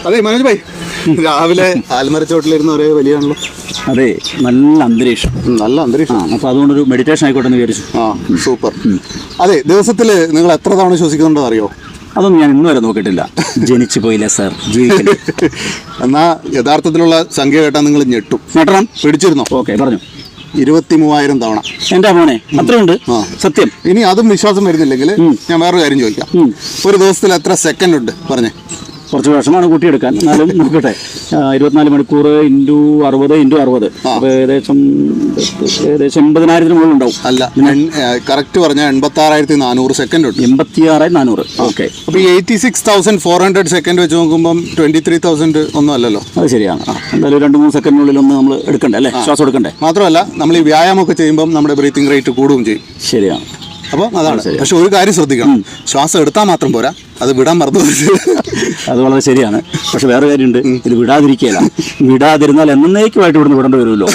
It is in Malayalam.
അതെ മനോജ് ഭായ്, രാവിലെ ആൽമരച്ചോട്ടിലിരുന്ന ഒരേ വലിയാണല്ലോ. അതെ, നല്ല അന്തരീക്ഷം. നല്ല അന്തരീക്ഷം. അപ്പോൾ അതുകൊണ്ടൊരു മെഡിറ്റേഷൻ ആയിക്കോട്ടെ എന്ന് വിചാരിച്ചു. സൂപ്പർ. അതെ, ദിവസത്തിൽ നിങ്ങൾ എത്ര തവണ ശ്വസിക്കുന്നുണ്ടോ അറിയോ? അതൊന്നും ഞാൻ ഇന്ന് വരെ നോക്കിയിട്ടില്ല. ജനിച്ചു പോയില്ല സാർ, ജീവിക്കില്ല. എന്നാ യഥാർത്ഥത്തിലുള്ള സംഖ്യ കേട്ടാൽ നിങ്ങൾ ഞെട്ടും. ഞെട്ടണം. പിടിച്ചിരുന്നോ? ഓക്കെ, പറഞ്ഞു. 23,000 തവണ. എൻ്റെ മോനെ, അത്രയുണ്ട്. സത്യം. ഇനി അതും വിശ്വാസം വരുന്നില്ലെങ്കിൽ ഞാൻ വേറൊരു കാര്യം ചോദിക്കാം. ഒരു ദിവസത്തിൽ എത്ര സെക്കൻഡ് ഉണ്ട് പറഞ്ഞേ? കുറച്ച് വിഷമാണ് കൂട്ടിയെടുക്കാൻ, എന്നാലും നോക്കട്ടെ. 24 മണിക്കൂർ ഇൻറ്റു 60 ഇൻറ്റു 60, അപ്പോൾ ഏകദേശം 80,000 മുകളിൽ ഉണ്ടാവും. അല്ല, കറക്റ്റ് പറഞ്ഞാൽ 86,400 സെക്കൻഡ് ഉണ്ട്. 86,400. ഓക്കെ. അപ്പോൾ ഈ 86,400 സെക്കൻഡ് വെച്ച് നോക്കുമ്പോൾ 23,000 ഒന്നും അല്ലല്ലോ. അത് ശരിയാണ്. എന്തായാലും 2-3 സെക്കൻഡിനുള്ളിൽ ഒന്ന് നമ്മൾ എടുക്കണ്ടേ അല്ലേ? ശ്വാസം എടുക്കണ്ടേ? മാത്രമല്ല, നമ്മൾ ഈ വ്യായാമമൊക്കെ ചെയ്യുമ്പോൾ നമ്മുടെ ബ്രീത്തിങ് റേറ്റ് കൂടുകയും ചെയ്യും. ശരിയാണ്. അപ്പോൾ അതാണ്. പക്ഷെ ഒരു കാര്യം ശ്രദ്ധിക്കണം, ശ്വാസം എടുത്താൽ മാത്രം പോരാ, അത് വിടാൻ മറന്നു. അത് വളരെ ശരിയാണ്. പക്ഷെ വേറെ കാര്യമുണ്ട്, ഇത് വിടാതിരിക്കുകയില്ല. വിടാതിരുന്നാൽ എന്നേക്കുമായിട്ട് ഇവിടുന്ന് വിടേണ്ടി വരുമല്ലോ.